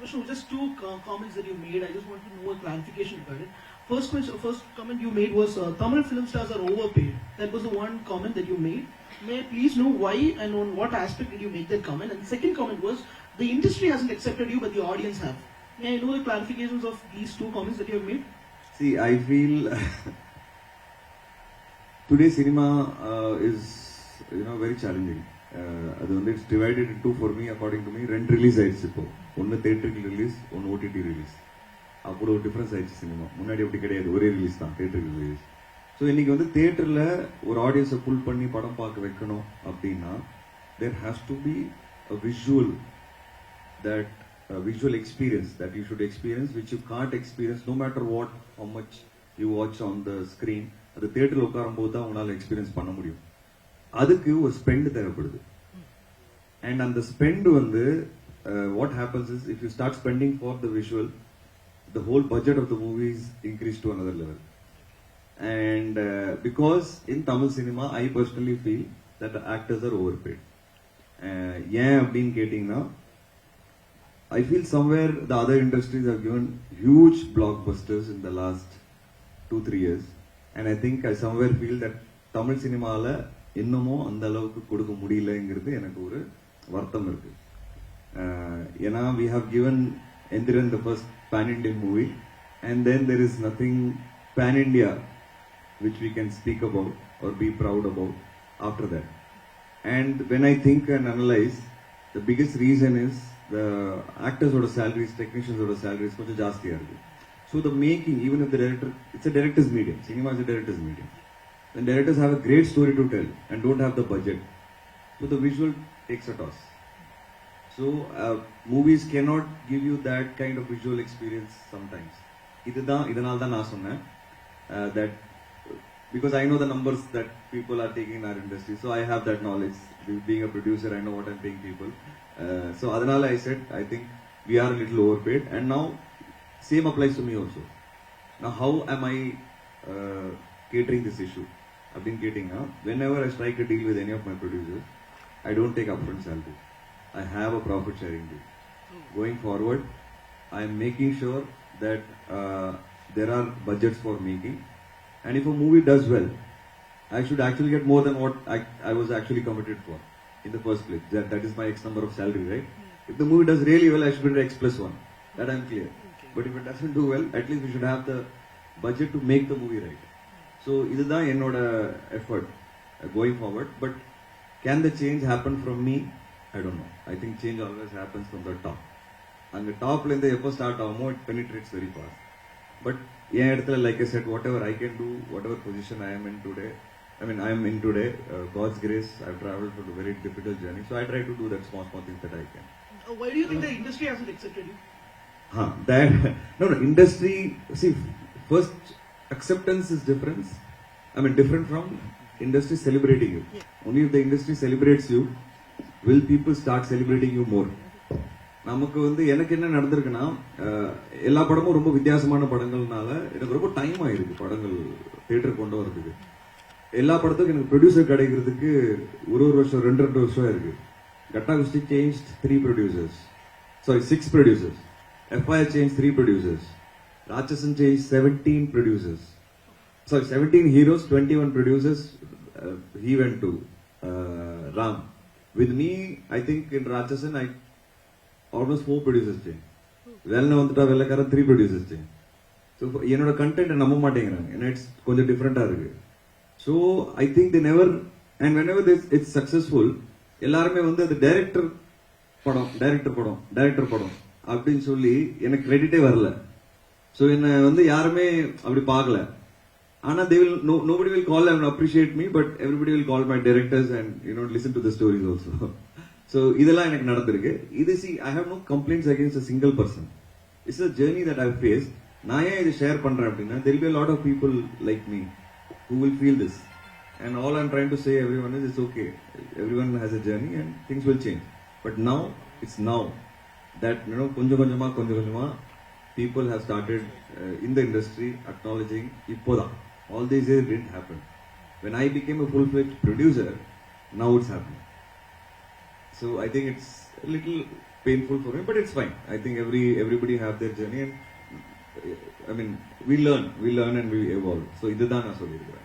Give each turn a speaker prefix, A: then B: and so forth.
A: question was just two comments that you made. I just want to know a clarification about it. First comment you made was Tamil film stars are overpaid. That was the one comment that you made. May I please know why and on what aspect did you make that comment? And the second comment was the industry hasn't accepted you, but the audience have. May I know the clarifications of these two comments that you have made?
B: See, I feel today cinema is very challenging. It's divided into, for me, according to me, rent release ஆயிடுச்சு இப்போ. ஒன்று theatrical release, ஒன்று OTT release. அப்போ ஒரு difference ஆயிடுச்சு cinema. முன்னாடி அப்படி கிடையாது, ஒரே ரிலீஸ் தான், theatrical release. ஸோ இன்னைக்கு வந்து தியேட்டரில் ஒரு ஆடியன்ஸை புல் பண்ணி படம் பார்க்க வைக்கணும் அப்படின்னா there has to be a visual experience that you should experience, which you can't experience no matter what, how much you watch on the screen. அது தியேட்டரில் உட்காரும்போது தான் உங்களால் எக்ஸ்பீரியன்ஸ் பண்ண முடியும். அதுக்கு ஒரு ஸ்பெண்ட் தேவைப்படுது. அண்ட் அந்த ஸ்பெண்ட் வந்து what happens is, if you start spending for the visual, the whole budget of the movie is increased to another level. And because in Tamil cinema, I personally feel that the actors are overpaid. ஏன் அப்படின்னு கேட்டீங்கன்னா, I feel somewhere the other industries have given huge blockbusters in the last 2-3 years, and I think I somewhere feel that Tamil cinemaல இன்னமும் அந்த அளவுக்கு கொடுக்க முடியலங்கிறது எனக்கு ஒரு வருத்தம் இருக்கு. ஏன்னா we have given Endiran the first pan-Indian movie, and then there is nothing pan-India which we can speak about or be proud about after that. And when I think and analyze, the biggest reason is the actors oda salaries, technicians oda salaries konja jastiya irukku. So the making, even if the director, it's a director's medium, cinema is a director's medium. When directors have a great story to tell and don't have the budget, so the visual takes a toss. So movies cannot give you that kind of visual experience sometimes. Idanal da na sonna that because I know the numbers that people are taking in our industry, so I have that knowledge. Being a producer, I know what I'm paying people. So adanal I said I think we are a little overpaid, and now same applies to me also. Now how am I catering this issue? I've been catering now. Whenever I strike a deal with any of my producers, I don't take upfront salary. I have a profit sharing deal. Going forward, I am making sure that there are budgets for making, and if a movie does well, I should actually get more than what I was actually committed for in the first place. That is my X number of salary, right? If the movie does really well, I should get X plus 1. That I'm clear. But if it doesn't do well, at least we should have the budget to make the movie right. So this is the effort going forward. But can the change happen from me? I don't know. I think change always happens from the top. And the top when they start more, it penetrates very fast. But like I said, whatever I can do, whatever position I am in today, God's grace, I've traveled through a very difficult journey. So I try to do that small things that I can.
A: Why do you think the industry hasn't accepted you?
B: Industry, see, first acceptance is different from industry celebrating you. Yeah. Only if the industry celebrates you, will people start celebrating you more. நமக்கு வந்து எனக்கு என்ன நடந்திருக்குன்னா, எல்லா படமும் ரொம்ப வித்தியாசமான படங்கள்னால எனக்கு ரொம்ப டைம் ஆயிருக்கு படங்கள் தியேட்டர் கொண்டு வரதுக்கு. எல்லா படத்துக்கும் எனக்கு ப்ரொடியூசர் கிடைக்கிறதுக்கு ஒரு வருஷம் 2 வருஷம் இருக்கு. Gatta Gusti changed 6 producers. FIR changed 3 producers. Ratchasan changed 17 producers. 17 heroes, 21 producers. He went to Ram. With me, I think in Ratchasan, almost 4 producers changed. Velna vandutta vellakara 3 producers changed. So enoda content namba maatengiranga. It's konja different ah irukku. So I think they never, and whenever it's successful, எல்லாருமே வந்து அது director படம் அப்படின்னு சொல்லி எனக்கு கிரெடிட்டே வரல. So என்ன வந்து யாருமே அப்படி பார்க்கல. ஆனா they will nobody will call and appreciate me, but everybody will call my directors and listen to the stories also. So இதெல்லாம் எனக்கு நடந்திருக்கு. இது see, I have no complaints against a single person. It's a journey that I've faced. நான் ஏன் இதை share பண்றேன் அப்படின்னா, there will be a lot of people like me who will feel this. And all I'm trying to say everyone is, it's okay. Everyone has a journey and things will change. But now, it's now that konja people have started in the industry acknowledging ipoda. All these years didn't happen. When I became a full-fledged producer, now it's happening. So I think it's a little painful for me, but it's fine. I think everybody have their journey, and I mean we learn and we evolve. So இதுதான் நான் சொல்லியிருக்கிறேன்.